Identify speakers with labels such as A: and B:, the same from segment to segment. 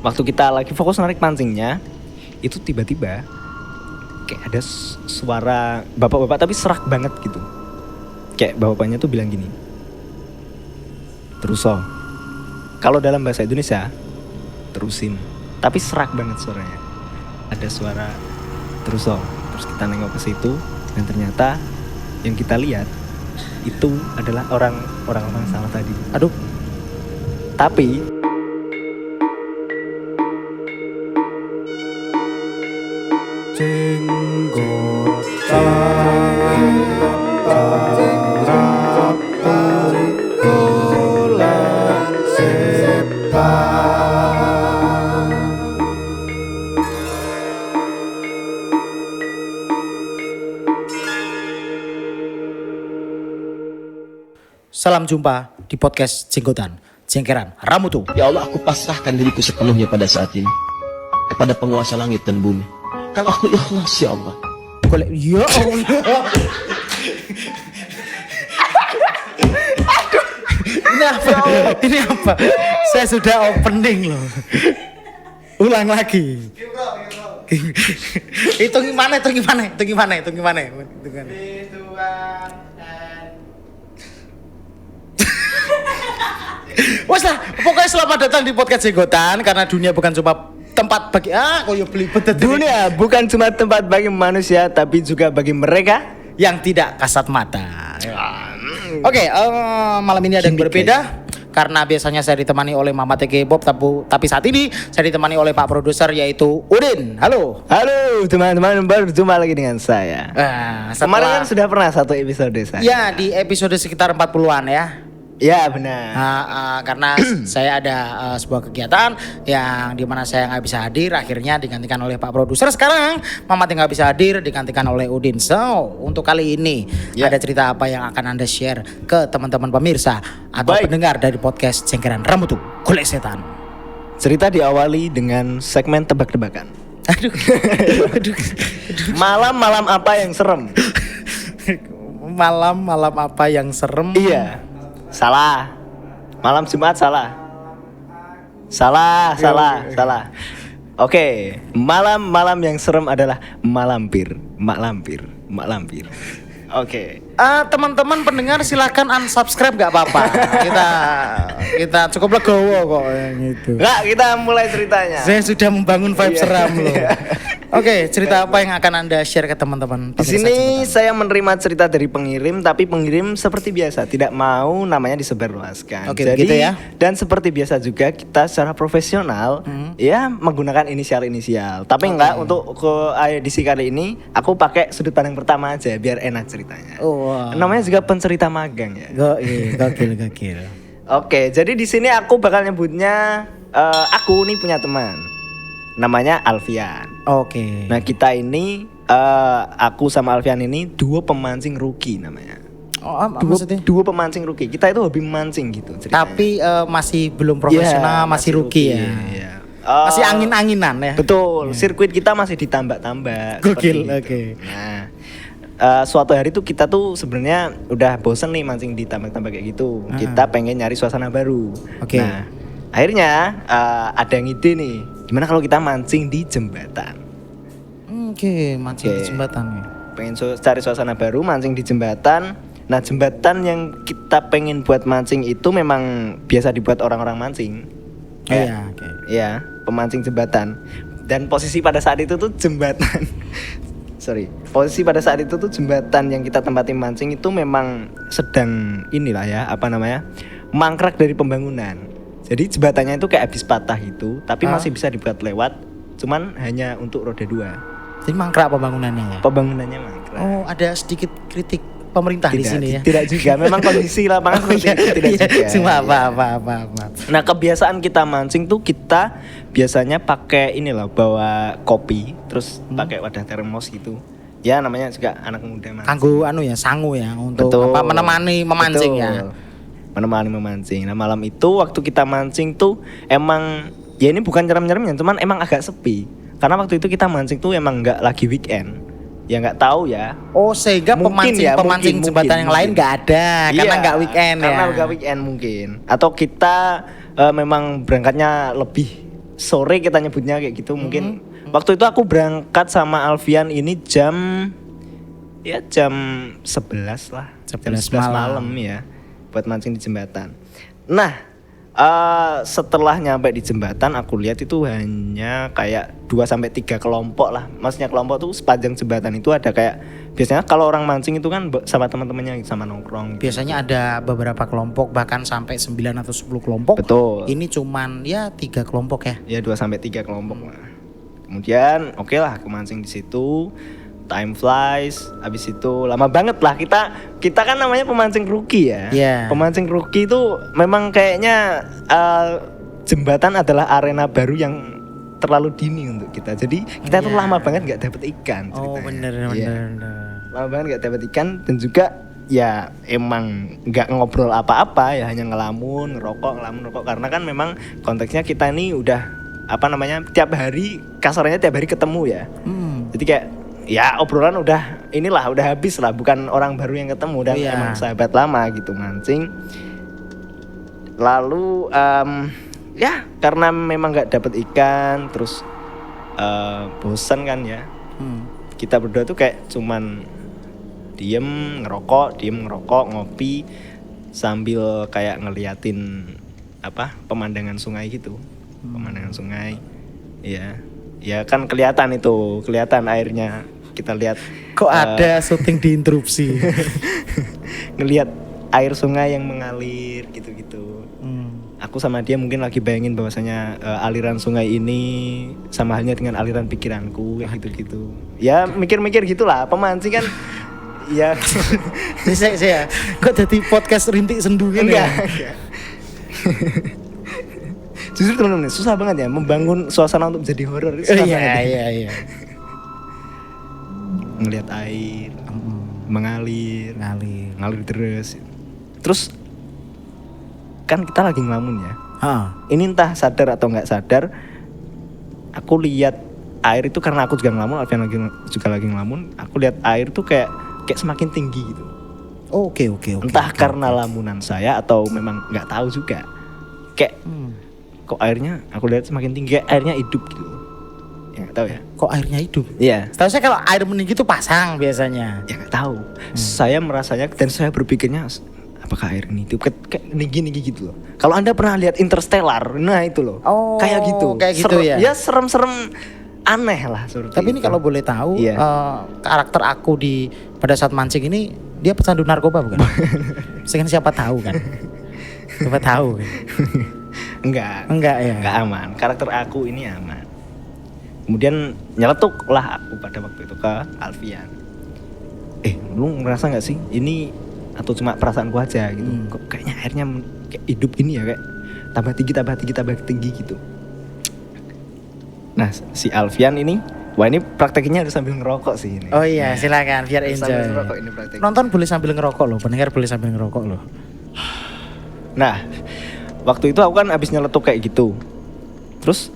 A: waktu kita lagi fokus narik pancingnya, itu tiba-tiba kayak ada suara bapak-bapak tapi serak banget gitu. Kayak bapaknya tuh bilang gini, terus kalau dalam bahasa Indonesia terusin, tapi serak banget suaranya. Ada suara terus kita nengok ke situ dan ternyata yang kita lihat itu adalah orang-orang sama tadi. Aduh. Tapi
B: salam jumpa di podcast Jenggotan, Jengkeran, Ramutu.
C: Ya Allah, aku pasrahkan diriku sepenuhnya pada saat ini kepada penguasa langit dan bumi. Kalau aku ikhlas, ya Allah.
B: Ya Allah. Ini apa? Saya sudah opening loh. Ulang lagi. Hitung gimana? Wes lah, pokoknya selamat datang di podcast Jenggotan, karena dunia bukan cuma tempat bagi koyo belibet.
A: dunia bukan cuma tempat bagi manusia, tapi juga bagi mereka
B: yang tidak kasat mata. Oke, malam ini ada yang berbeda. Karena biasanya saya ditemani oleh Mama TK Bob, tapi saat ini saya ditemani oleh Pak Produser yaitu Udin. Halo.
A: Halo teman-teman, berjumpa lagi dengan saya. Kemarin kan sudah pernah satu episode saya.
B: Ya, di episode sekitar 40-an ya.
A: Ya benar.
B: Karena saya ada sebuah kegiatan yang dimana saya nggak bisa hadir, akhirnya digantikan oleh Pak Produser. Sekarang Mama nggak bisa hadir, digantikan oleh Udin. So untuk kali ini ada cerita apa yang akan Anda share ke teman-teman pemirsa atau pendengar dari podcast Jengkeran Ramutu Golek Setan?
A: Cerita diawali dengan segmen tebak-tebakan.
B: Aduh.
A: Malam-malam apa yang serem?
B: Malam-malam apa yang serem?
A: Iya. Salah. Malam Jumat salah. Salah. Oke, malam-malam yang serem adalah mak lampir. Oke.
B: Teman-teman pendengar silakan unsubscribe, nggak apa-apa. Kita cukup legowo kok gitu.
A: Nggak, kita mulai ceritanya.
B: Saya sudah membangun vibe seram loh. Oke, cerita apa yang akan Anda share ke teman-teman?
A: Di sini saya menerima cerita dari pengirim, tapi pengirim seperti biasa tidak mau namanya disebarluaskan.
B: Oke,
A: jadi
B: begitu ya.
A: Dan seperti biasa juga kita secara profesional ya menggunakan inisial. Tapi enggak, untuk ke edisi kali ini aku pakai sudut pandang pertama aja biar enak ceritanya.
B: Wow.
A: Namanya juga pencerita magang ya.
B: Gokil.
A: Oke, jadi di sini aku bakal nyebutnya aku nih punya teman. Namanya Alfian.
B: Oke.
A: Nah, kita ini aku sama Alfian ini duo pemancing rookie namanya.
B: Maksudnya?
A: Duo pemancing rookie. Kita itu hobi mancing gitu ceritanya.
B: Tapi masih belum profesional, masih rookie ya.
A: Iya.
B: Masih angin-anginan ya.
A: Betul. Sirkuit kita masih ditambak-tambak.
B: Gokil.
A: Oke.
B: Oke.
A: Nah, suatu hari tuh kita tuh sebenarnya udah bosen nih mancing ditambak-tambak kayak gitu. Kita pengen nyari suasana baru.
B: Oke.
A: Nah, akhirnya ada yang ide nih. Gimana kalau kita mancing di jembatan?
B: Oke, mancing di jembatan ya.
A: Pengen cari suasana baru, mancing di jembatan. Nah, jembatan yang kita pengen buat mancing itu memang biasa dibuat orang-orang mancing.
B: Iya, oke.
A: Iya, pemancing jembatan. Dan posisi pada saat itu tuh jembatan posisi pada saat itu tuh jembatan yang kita tempatin mancing itu memang sedang mangkrak dari pembangunan. Jadi jembatannya itu kayak habis patah gitu, tapi masih bisa dibuat lewat, cuman hanya untuk roda 2.
B: Jadi mangkrak pembangunannya ya?
A: Pembangunannya mangkrak.
B: Oh, ada sedikit kritik pemerintah di sini ya?
A: Tidak juga, memang kondisi lapangan seperti itu, tidak juga.
B: Cuma apa.
A: Nah, kebiasaan kita mancing tuh kita biasanya pakai bawa kopi, terus pakai wadah termos gitu. Ya namanya juga anak muda mancing.
B: Kanggo sangu ya untuk menemani memancing.
A: Betul.
B: Ya.
A: Menemani memancing. Nah, malam itu waktu kita mancing tuh emang ya ini bukan nyerem-nyeremnya, cuman emang agak sepi. Karena waktu itu kita mancing tuh emang nggak lagi weekend. Ya nggak tahu ya.
B: Oh, sehingga pemancing jembatan yang lain nggak ada karena nggak weekend ya.
A: Karena nggak weekend mungkin. Atau kita memang berangkatnya lebih sore kita nyebutnya kayak gitu mungkin. Waktu itu aku berangkat sama Alfian ini jam 11 lah.
B: 11
A: jam 11
B: malam.
A: malam ya buat mancing di jembatan. Nah, setelah nyampe di jembatan aku lihat itu hanya kayak 2 sampai 3 kelompok lah. Maksudnya kelompok tuh sepanjang jembatan itu ada kayak biasanya kalau orang mancing itu kan sama teman-temannya sama nongkrong.
B: Biasanya ada beberapa kelompok bahkan sampai 9 atau 10 kelompok.
A: Betul.
B: Ini cuman ya 3 kelompok ya.
A: Ya 2 sampai 3 kelompok lah. Kemudian oke lah aku mancing di situ. Time flies, habis itu lama banget lah kita kan namanya pemancing rookie ya.
B: Iya.
A: Pemancing rookie itu memang kayaknya jembatan adalah arena baru yang terlalu dini untuk kita. Jadi kita tuh
B: Iya.
A: lama banget nggak dapet ikan.
B: Oh
A: ceritanya.
B: bener.
A: Iya. Lama banget nggak dapet ikan dan juga ya emang nggak ngobrol apa-apa ya hanya ngelamun, ngerokok karena kan memang konteksnya kita ini udah tiap hari kasarnya tiap hari ketemu ya. Jadi kayak ya obrolan udah habis lah, bukan orang baru yang ketemu dan
B: Iya.
A: emang sahabat lama gitu mancing. Lalu ya karena memang nggak dapet ikan terus bosan kan ya. Kita berdua tuh kayak cuman diem ngerokok ngopi sambil kayak ngeliatin pemandangan sungai gitu. Pemandangan sungai. Ya kan kelihatan airnya. Kita lihat
B: Kok ada syuting diinterupsi?
A: ngelihat air sungai yang mengalir gitu-gitu. Aku sama dia mungkin lagi bayangin bahwasanya aliran sungai ini sama halnya dengan aliran pikiranku kayak gitu-gitu. Ya mikir-mikir gitulah, pemancing kan ya
B: Saya kok jadi podcast rintik sendu gini ya?
A: enggak. Justru teman-teman susah banget ya membangun suasana untuk menjadi horor.
B: Iya.
A: Ngelihat air mengalir terus kan kita lagi ngelamun ya. Ini entah sadar atau nggak sadar aku lihat air itu karena aku juga ngelamun, Alfian juga lagi ngelamun. Aku lihat air tuh kayak semakin tinggi gitu.
B: Oke.
A: Entah karena lamunan saya atau memang nggak tahu juga. Kayak kok airnya aku lihat semakin tinggi, kayak airnya hidup gitu. Ya nggak tahu ya.
B: Kok airnya hidup?
A: Iya.
B: Setahu saya kalau air meninggi itu pasang biasanya.
A: Ya nggak tahu. Saya merasanya dan saya berpikirnya apakah air ini hidup kayak tinggi gitu loh. Kalau Anda pernah lihat Interstellar, nah itu loh.
B: Oh,
A: kayak gitu.
B: kayak gitu ya?
A: Ya serem-serem aneh lah seperti
B: Tapi ini
A: itu.
B: kalau boleh tahu,
A: Iya.
B: karakter aku pada saat mancing ini dia pecandu narkoba bukan? Siapa tahu kan? Siapa tahu kan? Enggak ya.
A: Enggak aman. Karakter aku ini aman. Kemudian nyeletuk lah aku pada waktu itu ke Alfian. Lu ngerasa nggak sih ini atau cuma perasaanku aja gitu? Kok kayaknya airnya kayak hidup gini ya, kayak tambah tinggi gitu. Nah si Alfian ini, wah ini prakteknya harus sambil ngerokok sih ini.
B: Oh iya, silakan biar
A: Harus
B: enjoy.
A: sambil ngerokok ini prakteknya.
B: Nonton boleh sambil ngerokok loh, pendengar boleh sambil ngerokok loh.
A: Nah, waktu itu aku kan abis nyeletuk kayak gitu. Terus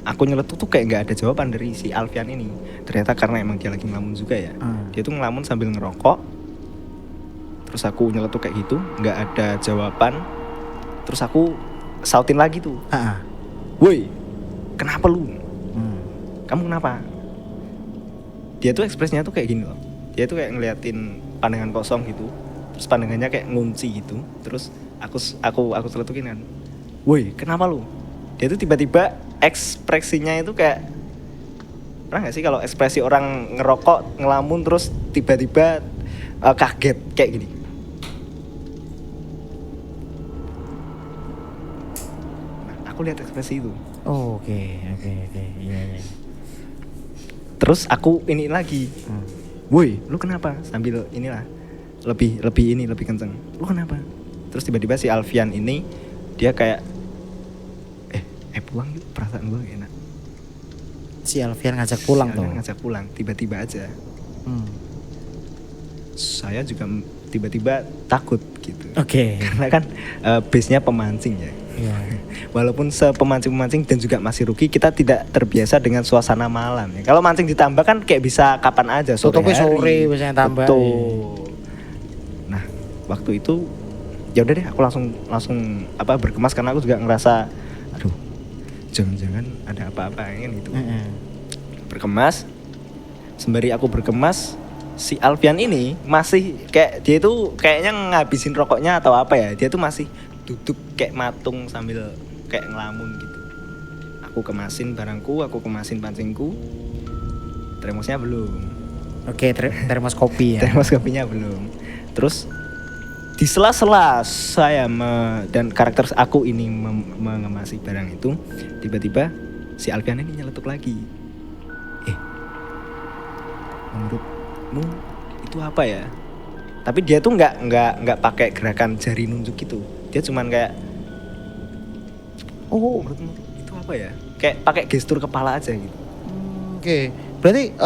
A: aku nyeletuk tuh kayak nggak ada jawaban dari si Alfian ini. Ternyata karena emang dia lagi ngelamun juga ya. Dia tuh ngelamun sambil ngerokok. Terus aku nyeletuk kayak gitu, nggak ada jawaban. Terus aku sautin lagi tuh. Woi, kenapa lu? Kamu kenapa? Dia tuh ekspresinya tuh kayak gini loh. Dia tuh kayak ngeliatin pandangan kosong gitu. Terus pandangannya kayak ngunci gitu. Terus aku celetukin kan. Woi, kenapa lu? Dia tuh tiba-tiba ekspresinya itu kayak, pernah gak sih kalau ekspresi orang ngerokok, ngelamun terus tiba-tiba kaget kayak gini. Nah, aku lihat ekspresi itu.
B: Oke. Iya.
A: Terus aku ini lagi. Woi, lu kenapa? Sambil inilah lebih kenceng. Lu kenapa? Terus tiba-tiba si Alfian ini dia kayak pulang yuk, perasaan gue gak enak.
B: Si Alfian ngajak pulang tuh.
A: Ngajak pulang tiba-tiba aja. Saya juga tiba-tiba takut gitu.
B: Oke.
A: Karena kan base-nya pemancing ya.
B: Iya.
A: Walaupun sepemancing-pemancing dan juga masih rookie, kita tidak terbiasa dengan suasana malam ya. Kalau mancing ditambah kan kayak bisa kapan aja, sore
B: Tutupnya
A: hari.
B: sore biasanya tambah.
A: Betul. Nah, waktu itu ya udah deh aku langsung berkemas karena aku juga ngerasa aduh, jangan-jangan ada apa-apa kan gitu. Berkemas, sembari aku berkemas, si Alfian ini masih kayak dia itu kayaknya ngabisin rokoknya atau apa ya, dia tuh masih duduk kayak matung sambil kayak ngelamun gitu. Aku kemasin barangku, aku kemasin pancingku, termosnya belum.
B: Oke, termos kopi ya.
A: Termos kopinya belum. Terus di sela-sela saya dan karakter aku ini mengemasi barang itu, tiba-tiba si Alfian ini nyeletuk lagi. Menurutmu itu apa ya? Tapi dia tuh nggak pakai gerakan jari nunjuk gitu. Dia cuman kayak, oh menurutmu itu apa ya? Kayak pakai gestur kepala aja gitu.
B: Oke. Berarti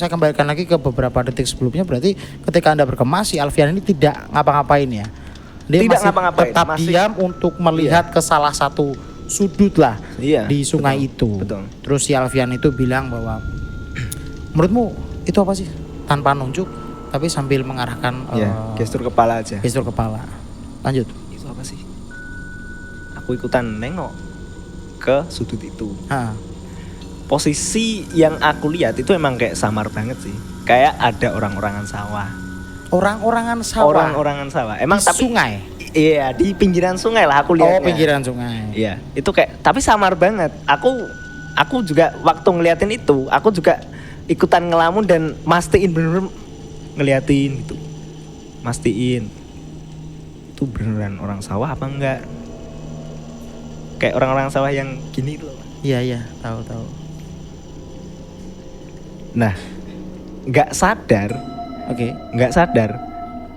B: saya kembalikan lagi ke beberapa detik sebelumnya. Berarti ketika Anda berkemas, si Alfian ini tidak ngapa-ngapain ya? Dia
A: Tidak
B: masih
A: ngapa-ngapain,
B: tetap
A: masih
B: diam untuk melihat ke salah satu sudut lah di sungai itu.
A: Betul.
B: Terus si Alfian itu bilang bahwa menurutmu itu apa sih? Tanpa nunjuk, tapi sambil mengarahkan
A: gestur kepala aja.
B: gestur kepala. Lanjut.
A: Itu apa sih? Aku ikutan nengok ke sudut itu. Posisi yang aku lihat itu emang kayak samar banget sih. Kayak ada orang-orangan sawah.
B: Orang-orangan sawah.
A: Orang-orangan sawah. Emang
B: di
A: tapi
B: sungai.
A: iya, di pinggiran sungai lah aku lihatnya.
B: Oh, pinggiran sungai.
A: Iya, itu kayak tapi samar banget. Aku juga waktu ngeliatin itu, aku juga ikutan ngelamun dan mastiin bener-bener ngeliatin gitu. Mastiin. Itu beneran orang sawah apa enggak? Kayak orang-orang sawah yang gini loh.
B: Iya, tahu.
A: Nah, nggak sadar,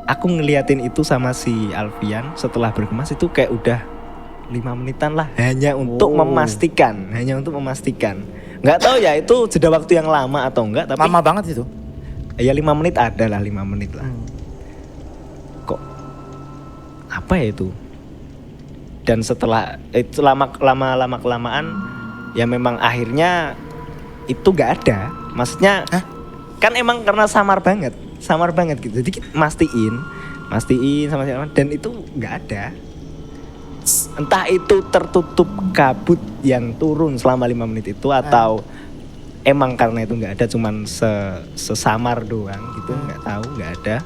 A: aku ngeliatin itu sama si Alfian setelah berkemas itu kayak udah 5 menitan lah, hanya untuk memastikan. Nggak tahu ya itu jeda waktu yang lama atau enggak, tapi
B: Lama banget itu.
A: ya 5 menit ada lah, 5 menit lah. Kok apa ya itu? Dan setelah itu lama kelamaan ya memang akhirnya itu nggak ada. Maksudnya kan emang karena samar banget gitu. Jadi kita mastiin sama siapa dan itu nggak ada. Entah itu tertutup kabut yang turun selama 5 menit itu atau emang karena itu nggak ada, cuman sesamar doang gitu, nggak ada.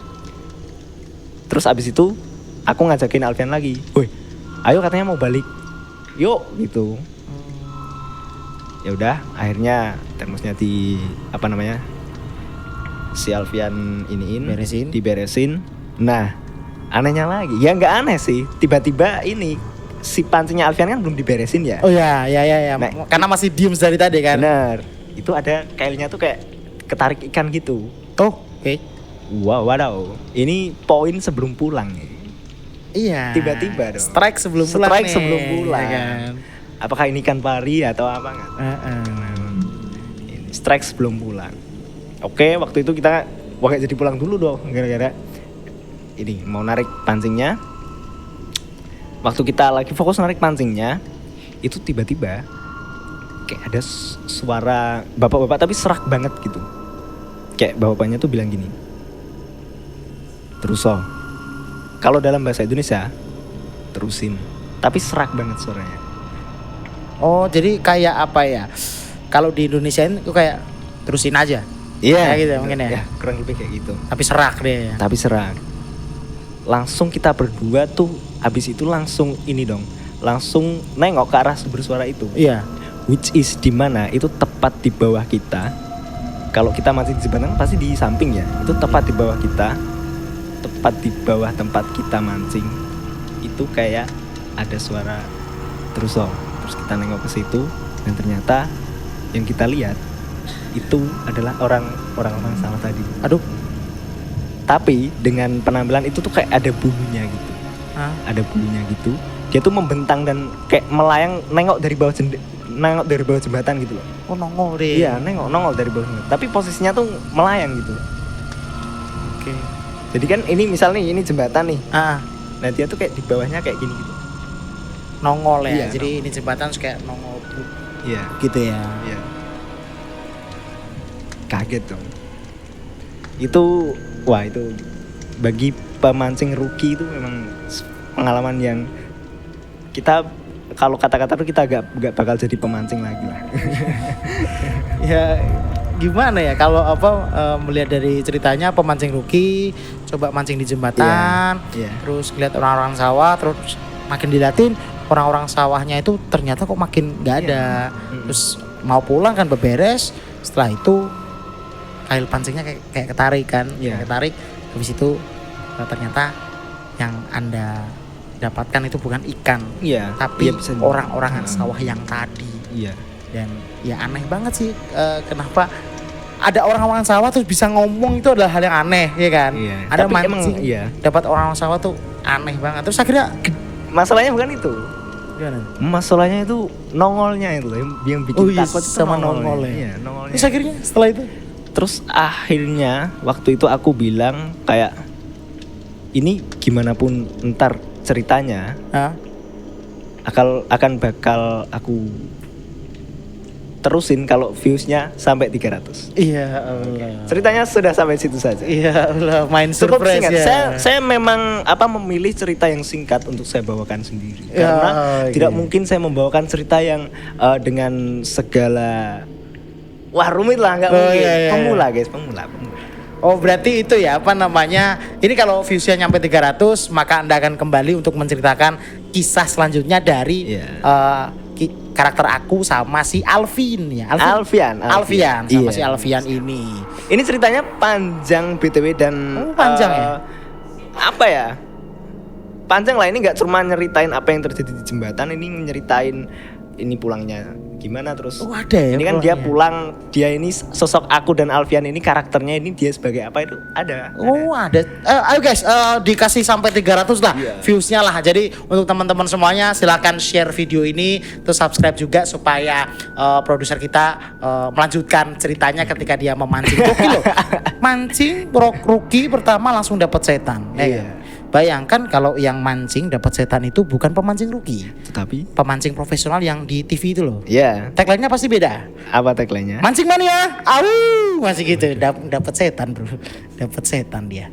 A: Terus abis itu aku ngajakin Alfian lagi, woi, ayo katanya mau balik, yuk gitu. Ya udah, akhirnya termosnya si Alfian diberesin. Nah, anehnya lagi, ya nggak aneh sih, tiba-tiba ini si pancingnya Alfian kan belum diberesin ya.
B: Oh ya.
A: Nah,
B: karena masih diem dari tadi kan.
A: Bener, itu ada kailnya tuh kayak ketarik ikan gitu.
B: Oh, oke.
A: Wow, ini poin sebelum pulang nih.
B: Iya.
A: Tiba-tiba dong.
B: Strike sebelum pulang.
A: Ya kan? Apakah ini ikan pari atau apa nggak? Ini strike sebelum pulang. Oke, waktu itu kita jadi pulang dulu dong, gara-gara ini mau narik pancingnya. Waktu kita lagi fokus narik pancingnya, itu tiba-tiba kayak ada suara bapak-bapak tapi serak banget gitu. Kayak bapaknya tuh bilang gini, terus kalau dalam bahasa Indonesia terusin, tapi serak banget suaranya.
B: Oh, jadi kayak apa ya? Kalau di Indonesia itu kayak terusin aja.
A: Iya,
B: kayak gitu mungkin ya.
A: Ya, kurang lebih kayak gitu.
B: Tapi serak deh.
A: Tapi serak. Langsung kita berdua tuh habis itu langsung ini dong. Langsung nengok ke arah sumber suara itu.
B: Iya.
A: Which is di mana? Itu tepat di bawah kita. Kalau kita mancing di jembatan pasti di samping ya. Itu tepat di bawah kita. Tepat di bawah tempat kita mancing. Itu kayak ada suara terus kita nengok ke situ dan ternyata yang kita lihat itu adalah orang-orang sawah tadi.
B: Aduh.
A: Tapi dengan penampilan itu tuh kayak ada bulunya gitu. Ada bulunya gitu. Dia tuh membentang dan kayak melayang nengok dari bawah jembatan gitu loh.
B: Oh, nongol deh.
A: Iya, nongol dari bawah jembatan. Tapi posisinya tuh melayang gitu.
B: Oke.
A: Jadi kan ini misalnya ini jembatan nih.
B: Nah,
A: dia tuh kayak di bawahnya kayak gini gitu.
B: Nongol ya.
A: Iya,
B: jadi ini jembatan kayak nongol.
A: Iya.
B: Gitu ya.
A: Iya. Kaget dong. Itu bagi pemancing rookie itu memang pengalaman yang kita kalau kata-kata tuh kita gak bakal jadi pemancing lagi lah.
B: Ya gimana ya kalau melihat dari ceritanya pemancing ruki coba mancing di jembatan,
A: Iya, iya.
B: terus lihat orang-orang sawah, terus makin diliatin orang-orang sawahnya itu ternyata kok makin nggak ada. Terus mau pulang kan beberes, setelah itu kail pancingnya kayak ketarik kan,
A: Iya.
B: kayak ketarik. Habis itu ternyata yang Anda dapatkan itu bukan ikan,
A: Iya,
B: tapi
A: iya, bisa.
B: orang-orang sawah yang tadi.
A: Iya.
B: Dan ya aneh banget sih kenapa ada orang-orang sawah terus bisa ngomong, itu adalah hal yang aneh ya kan.
A: Iya.
B: Ada
A: Tapi emang,
B: mancing
A: iya.
B: dapat orang-orang sawah tuh aneh banget. Terus akhirnya
A: Masalahnya bukan itu.
B: gimana?
A: Masalahnya itu nongolnya itu loh, yang bikin
B: Oh iya,
A: takut itu
B: sama nongolnya.
A: Iya, nongolnya.
B: Terus akhirnya setelah itu
A: Terus akhirnya waktu itu aku bilang kayak ini gimana pun ntar ceritanya akan bakal aku terusin kalau viewsnya sampai 300.
B: iya Allah.
A: Ceritanya sudah sampai situ saja.
B: Iya Allah, main
A: Cukup
B: surprise
A: singkat.
B: ya.
A: Saya memang memilih cerita yang singkat untuk saya bawakan sendiri.
B: Ya,
A: Karena
B: oke.
A: tidak mungkin saya membawakan cerita yang dengan segala rumit lah, nggak
B: Oh,
A: mungkin.
B: iya, iya,
A: Pemula guys, pemula.
B: Oh berarti itu ya ini kalau viewsnya nyampe 300 maka Anda akan kembali untuk menceritakan kisah selanjutnya dari
A: Iya.
B: karakter aku sama si Alvin ya.
A: Alfian.
B: Alfian sama
A: Iya.
B: si Alfian ini.
A: Ini ceritanya panjang BTW dan
B: Oh, panjang ya?
A: Apa ya? Panjang lah, ini nggak cuma nyeritain apa yang terjadi di jembatan, ini nyeritain ini pulangnya gimana terus.
B: Oh ada ya.
A: Ini kan dia pulang, dia ini sosok aku dan Alfian ini karakternya ini dia sebagai apa itu ada.
B: Oh ada. Ayo guys, dikasih sampai 300 lah
A: Iya.
B: viewsnya lah. Jadi untuk teman-teman semuanya silakan share video ini, terus subscribe juga supaya produser kita melanjutkan ceritanya ketika dia memancing. Gokil loh. Mancing Ruki pertama langsung dapat setan. Ya
A: Iya.
B: kan? Bayangkan kalau yang mancing dapat setan itu bukan pemancing Ruki,
A: Tetapi
B: pemancing profesional yang di TV itu loh.
A: ya,
B: Tagline-nya pasti beda.
A: apa tagline-nya?
B: Mancing mania, au, masih gitu. Dapat setan bro, dapat setan dia.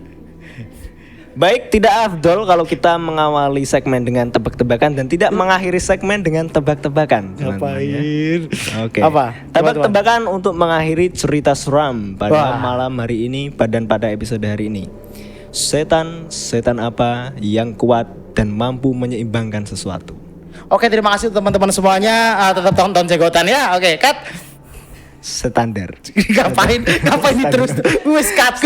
A: Baik, tidak afdol kalau kita mengawali segmen dengan tebak-tebakan dan tidak mengakhiri segmen dengan tebak-tebakan. teman-teman, ya. Oke.
B: Apa?
A: Tebak-tebakan untuk mengakhiri cerita seram pada
B: Wah.
A: malam hari ini dan pada episode hari ini. Setan apa yang kuat dan mampu menyeimbangkan sesuatu?
B: Oke, terima kasih teman-teman semuanya. Tetap tonton Cegotan ya. Oke, cut.
A: Standar.
B: Ngapain? Ngapain terus? Wes cut.